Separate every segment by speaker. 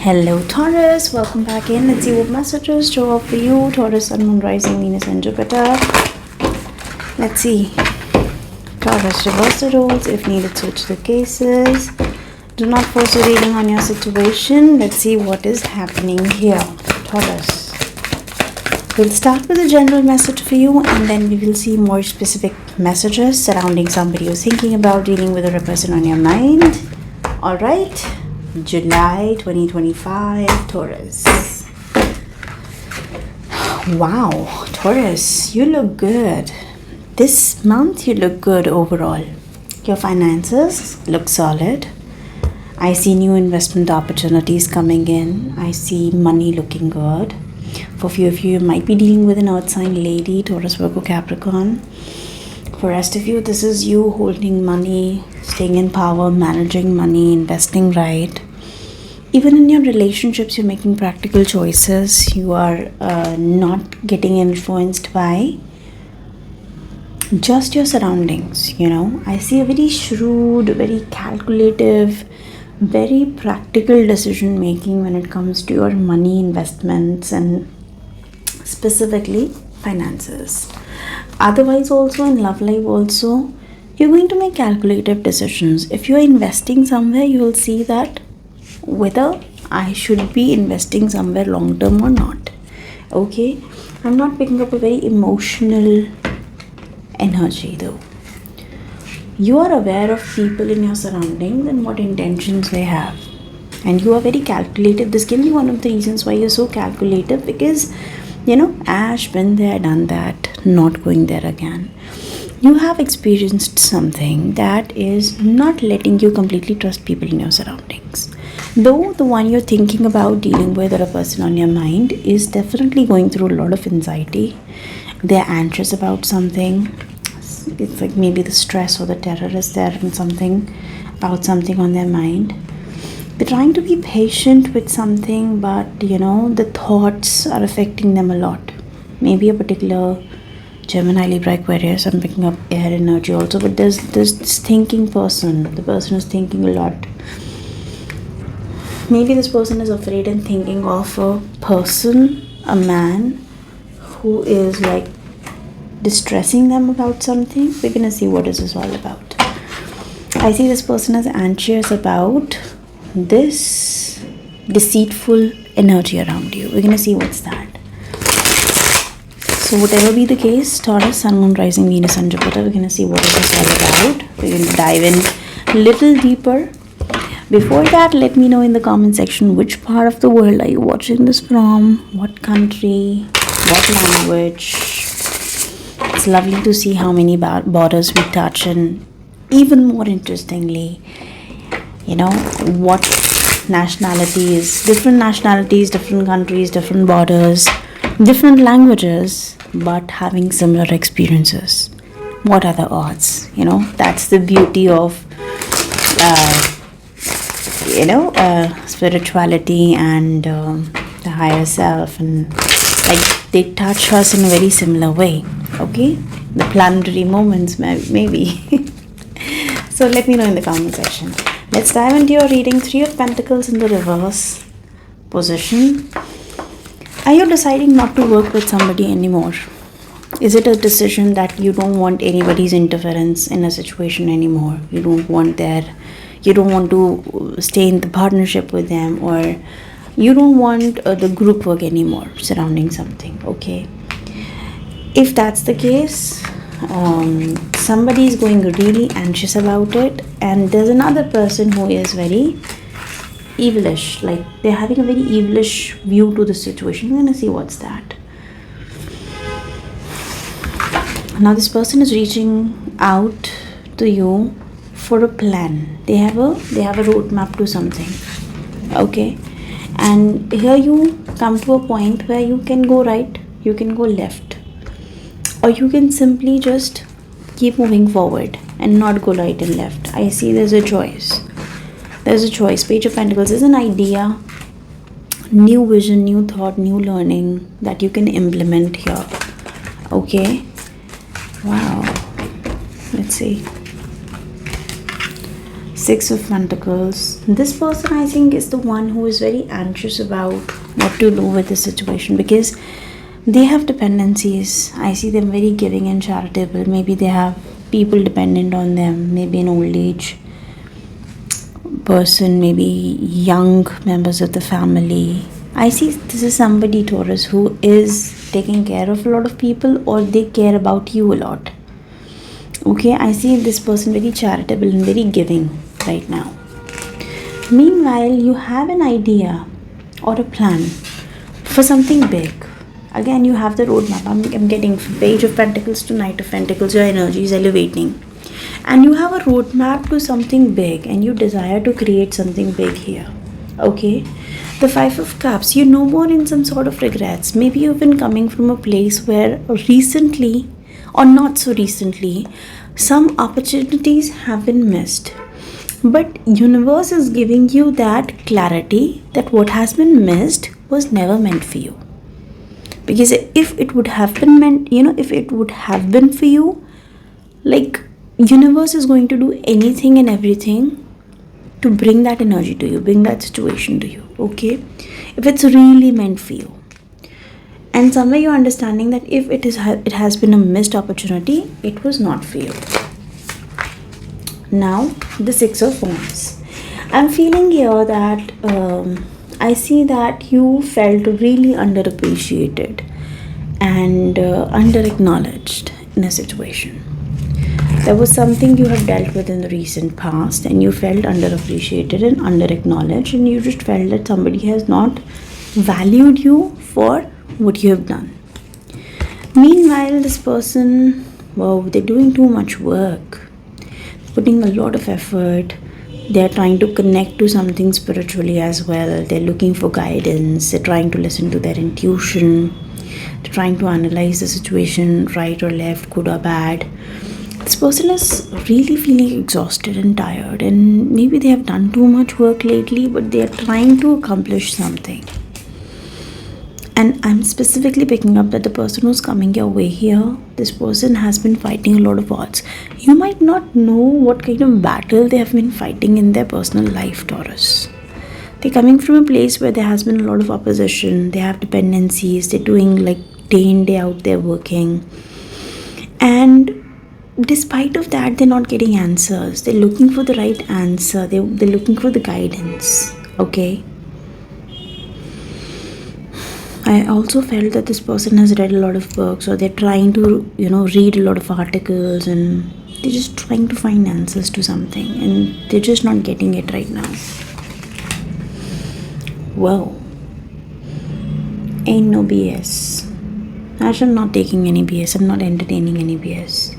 Speaker 1: Hello Taurus, welcome back in. Let's see what messages show up for you. Taurus, Sun, Moon, Rising, Venus and Jupiter. Let's see. Taurus, reverse the roles. If needed, switch the cases. Do not force a reading on your situation. Let's see what is happening here. Taurus. We'll start with a general message for you and then we will see more specific messages surrounding somebody who's thinking about dealing with a person on your mind. Alright. July 2025, Taurus. Wow, Taurus, you look good. This month you look good overall. Your finances look solid. I see new investment opportunities coming in. I see money looking good. For a few of you, you might be dealing with an earth sign lady, Taurus, Virgo, Capricorn. For the rest of you, this is you holding money, staying in power, managing money, investing right. Even in your relationships, you're making practical choices. You are not getting influenced by just your surroundings, I see a very shrewd, very calculative, very practical decision making when it comes to your money investments and specifically finances. Otherwise also in love life also, you're going to make calculative decisions. If you're investing somewhere, you will see that whether I should be investing somewhere long term or not. Okay, I'm not picking up a very emotional energy though. You are aware of people in your surroundings and what intentions they have, and you are very calculative. This can be one of the reasons why you're so calculative, because Ash, been there, done that, not going there again. You have experienced something that is not letting you completely trust people in your surroundings. Though the one you're thinking about dealing with, or a person on your mind, is definitely going through a lot of anxiety. They're anxious about something. It's like maybe the stress or the terror is there and something on their mind. They're trying to be patient with something, but the thoughts are affecting them a lot. Maybe a particular Gemini, Libra, Aquarius. I'm picking up air energy also, but there's this thinking person. The person is thinking a lot. Maybe this person is afraid and thinking of a person, a man, who is like distressing them about something. We're gonna see what this is all about. I see this person is anxious about this deceitful energy around you. We're gonna see what's that. So whatever be the case, Taurus, Sun, Moon, Rising, Venus and Jupiter, we're gonna see what is this all about. We're gonna dive in a little deeper. Before that, let me know in the comment section which part of the world are you watching this from, what country, what language. It's lovely to see how many borders we touch, and even more interestingly, what nationalities, different countries, different borders, different languages, but having similar experiences. What are the odds? That's the beauty of spirituality and the higher self, and like they touch us in a very similar way. Okay, the planetary moments maybe. So let me know in the comment section. Let's dive into your reading. 3 of Pentacles in the reverse position. Are you deciding not to work with somebody anymore? Is it a decision that you don't want anybody's interference in a situation anymore? You don't want to stay in the partnership with them, or you don't want the group work anymore surrounding something. Okay, if that's the case, somebody is going really anxious about it, and there's another person who is very evilish, like they're having a very evilish view to the situation. We're gonna see what's that. Now this person is reaching out to you for a plan. They have a roadmap to something. Okay, and here you come to a point where you can go right, you can go left, or you can simply just keep moving forward and not go right and left. I see there's a choice. Page of Pentacles is an idea, new vision, new thought, new learning that you can implement here. Okay, wow, let's see. Six of Pentacles. This person, I think, is the one who is very anxious about what to do with the situation, because they have dependencies. I see them very giving and charitable. Maybe they have people dependent on them, maybe an old age person, maybe young members of the family. I see this is somebody, Taurus, who is taking care of a lot of people, or they care about you a lot. Okay, I see this person very charitable and very giving right now. Meanwhile, you have an idea or a plan for something big. Again, you have the roadmap. I'm getting Page of Pentacles to Knight of Pentacles. Your energy is elevating. And you have a roadmap to something big, and you desire to create something big here. Okay? The Five of Cups. You're no more in some sort of regrets. Maybe you've been coming from a place where recently, or not so recently, some opportunities have been missed. But universe is giving you that clarity that what has been missed was never meant for you. Because if it would have been meant, if it would have been for you, like, universe is going to do anything and everything to bring that energy to you, bring that situation to you, okay? If it's really meant for you. And somewhere you're understanding that if it has been a missed opportunity, it was not for you. Now, the Six of Wands. I'm feeling here that I see that you felt really underappreciated and under-acknowledged in a situation. There was something you have dealt with in the recent past, and you felt underappreciated and under-acknowledged, and you just felt that somebody has not valued you for what you have done. Meanwhile, this person, wow, they're doing too much work, putting a lot of effort. They're trying to connect to something spiritually as well. They're looking for guidance. They're trying to listen to their intuition. They're trying to analyze the situation, right or left, good or bad. This person is really feeling exhausted and tired, and maybe they have done too much work lately, but they are trying to accomplish something. And I'm specifically picking up that the person who's coming your way here, this person has been fighting a lot of odds. You might not know what kind of battle they have been fighting in their personal life, Taurus. They're coming from a place where there has been a lot of opposition. They have dependencies. They're doing like day in, day out, they're working. And despite of that, they're not getting answers. They're looking for the right answer. They're looking for the guidance. Okay? I also felt that this person has read a lot of books, or they're trying to, read a lot of articles, and they're just trying to find answers to something, and they're just not getting it right now. Wow. Ain't no BS. I'm not taking any BS. I'm not entertaining any BS.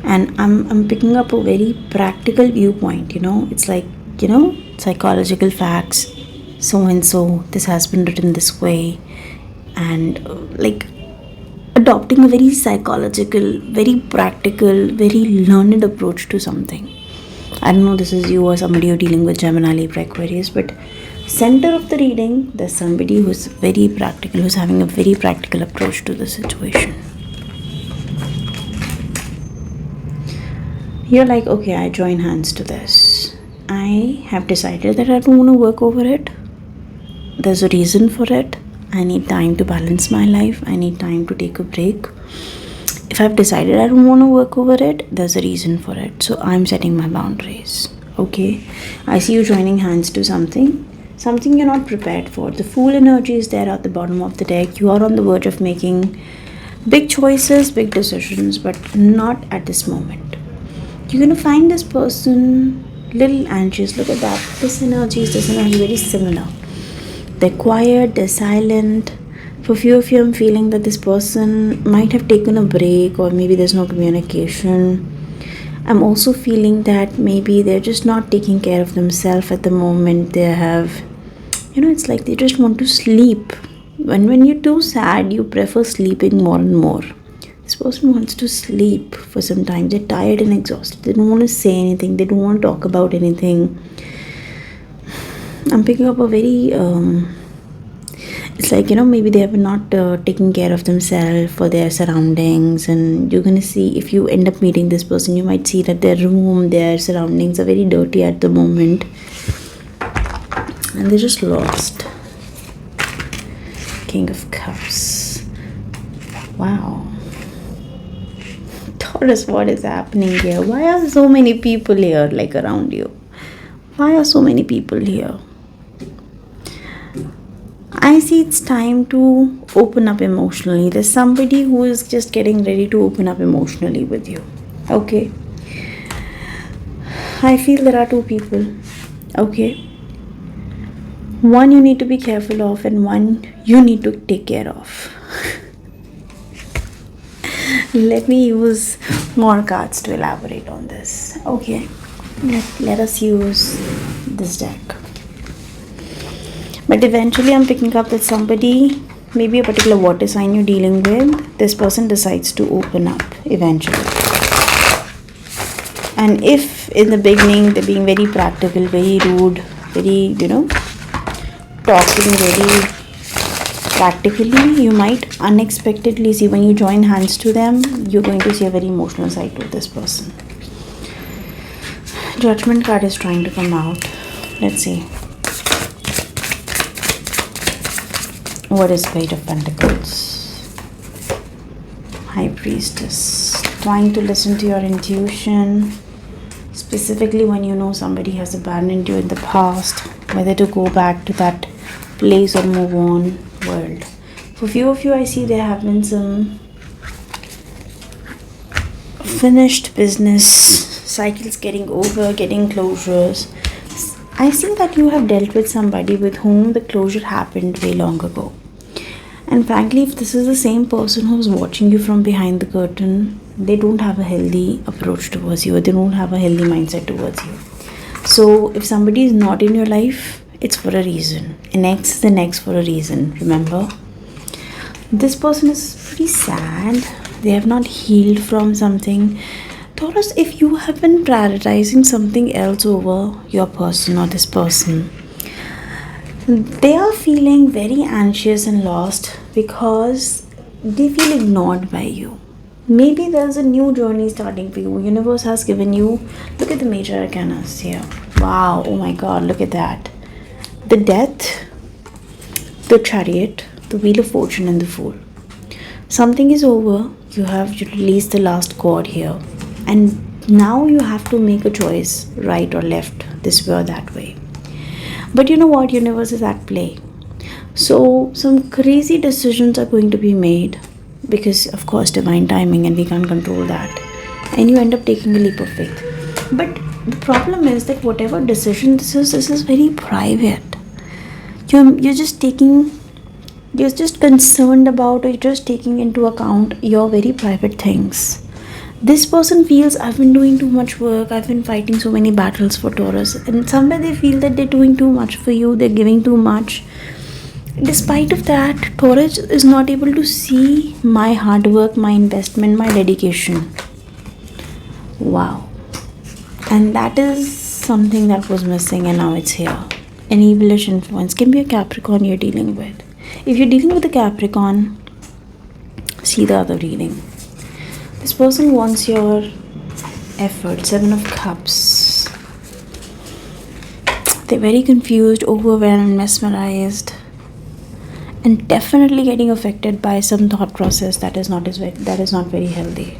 Speaker 1: And I'm picking up a very practical viewpoint, It's like, psychological facts. So and so, this has been written this way. And like adopting a very psychological, very practical, very learned approach to something. I don't know, this is you or somebody you're dealing with, Gemini, Libra, Aquarius, but center of the reading, there's somebody who's very practical, who's having a very practical approach to the situation. You're like, okay, I join hands to this. I have decided that I don't want to work over it. There's a reason for it. I need time to balance my life. I need time to take a break. If I've decided I don't want to work over it, there's a reason for it. So I'm setting my boundaries. Okay? I see you joining hands to something you're not prepared for. The Fool energy is there at the bottom of the deck. You are on the verge of making big choices, big decisions, but not at this moment. You're going to find this person little anxious. Look at that. This energy is very similar. They're quiet, they're silent. For few of you, I'm feeling that this person might have taken a break, or maybe there's no communication. I'm also feeling that maybe they're just not taking care of themselves at the moment. They have, it's like they just want to sleep. When you're too sad, you prefer sleeping more and more. This person wants to sleep for some time. They're tired and exhausted. They don't want to say anything. They don't want to talk about anything. I'm picking up a very, it's feels like, maybe they have not taken care of themselves or their surroundings. And you're going to see, if you end up meeting this person, you might see that their room, their surroundings are very dirty at the moment. And they're just lost. King of Cups. Wow. Taurus, what is happening here? Why are so many people here, like around you? Why are so many people here? I see it's time to open up emotionally. There's somebody who is just getting ready to open up emotionally with you. Okay. I feel there are two people. Okay. One you need to be careful of, and one you need to take care of. Let me use more cards to elaborate on this. Okay. Let us use this deck. But eventually I'm picking up that somebody, maybe a particular water sign you're dealing with, this person decides to open up eventually. And if in the beginning they're being very practical, very rude, very, talking very practically, you might unexpectedly see, when you join hands to them, you're going to see a very emotional side to this person. Judgment card is trying to come out. Let's see. What is Page of Pentacles? High Priestess. Trying to listen to your intuition. Specifically when you know somebody has abandoned you in the past. Whether to go back to that place or move on. World. For few of you, I see there have been some finished business cycles getting over, getting closures. I see that you have dealt with somebody with whom the closure happened way long ago. And frankly, if this is the same person who's watching you from behind the curtain, they don't have a healthy approach towards you, or they don't have a healthy mindset towards you. So if somebody is not in your life, it's for a reason. An ex is an ex for a reason, remember? This person is pretty sad. They have not healed from something. Taurus, if you have been prioritizing something else over your person or this person, they are feeling very anxious and lost because they feel ignored by you. Maybe there's a new journey starting for you. Universe has given you, look at the major arcanas here. Wow, oh my god, look at that. The Death, the Chariot, the Wheel of Fortune, and the Fool. Something is over. You have released the last cord here. And now you have to make a choice, right or left, this way or that way. But you know what? Universe is at play. So some crazy decisions are going to be made because, of course, divine timing, and we can't control that. And you end up taking a leap of faith. But the problem is that whatever decision this is very private. You're just concerned about, or you're just taking into account your very private things. This person feels, I've been doing too much work, I've been fighting so many battles for Taurus, and somewhere they feel that they're doing too much for you, they're giving too much. Despite of that, Taurus is not able to see my hard work, my investment, my dedication. Wow. And that is something that was missing, and now it's here. An evilish influence can be a Capricorn you're dealing with. If you're dealing with a Capricorn, see the other reading. This person wants your effort. Seven of Cups. They're very confused, overwhelmed, mesmerized, and definitely getting affected by some thought process that is not very healthy.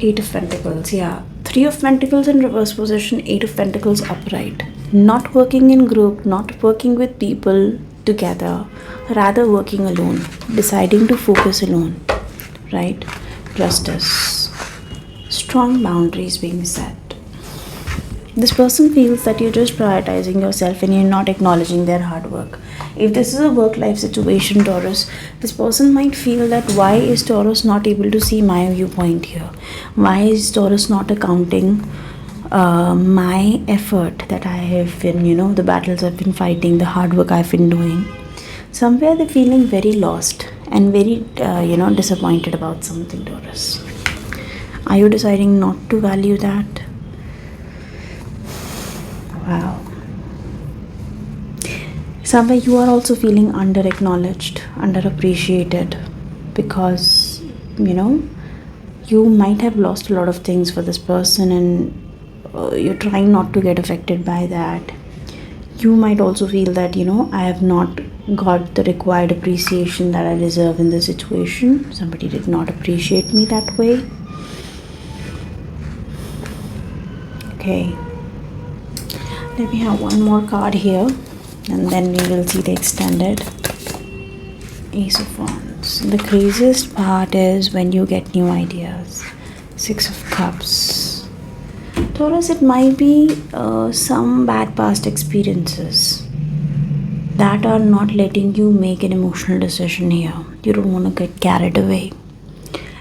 Speaker 1: Eight of Pentacles, yeah. Three of Pentacles in reverse position, Eight of Pentacles upright. Not working in group, not working with people together, rather working alone, deciding to focus alone. Right? Justice. Strong boundaries being set. This person feels that you're just prioritizing yourself and you're not acknowledging their hard work. If this is a work-life situation, Taurus, this person might feel that why is Taurus not able to see my viewpoint here? Why is Taurus not accounting my effort that I have been, the battles I've been fighting, the hard work I've been doing? Somewhere they're feeling very lost and very, disappointed about something, Taurus. Are you deciding not to value that? Wow. Somewhere you are also feeling under acknowledged, under appreciated, because you might have lost a lot of things for this person, and you're trying not to get affected by that. You might also feel that I have not got the required appreciation that I deserve in this situation. Somebody did not appreciate me that way. Okay, let me have one more card here, and then we will see the extended. Ace of Wands. The craziest part is when you get new ideas. Six of Cups. Taurus, it might be some bad past experiences that are not letting you make an emotional decision here. You don't want to get carried away.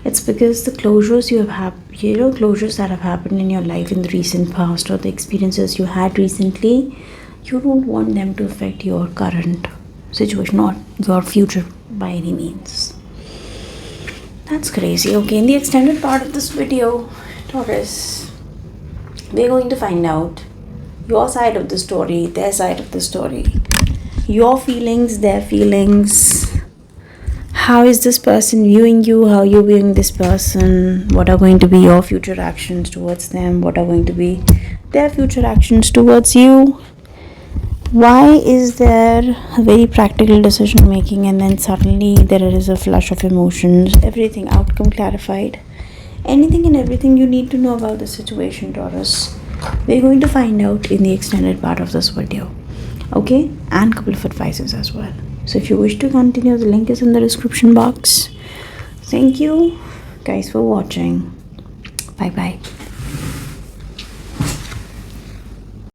Speaker 1: It's because the closures you have closures that have happened in your life in the recent past, or the experiences you had recently, you don't want them to affect your current situation or your future by any means. That's crazy. Okay, in the extended part of this video, Taurus, we're going to find out your side of the story, their side of the story, your feelings, their feelings. How is this person viewing you? How are you viewing this person? What are going to be your future actions towards them? What are going to be their future actions towards you? Why is there a very practical decision making, and then suddenly there is a flush of emotions? Everything, outcome clarified. Anything and everything you need to know about the situation, Taurus, we're going to find out in the extended part of this video. Okay, and a couple of advices as well. So if you wish to continue, the link is in the description box. Thank you guys for watching. Bye bye.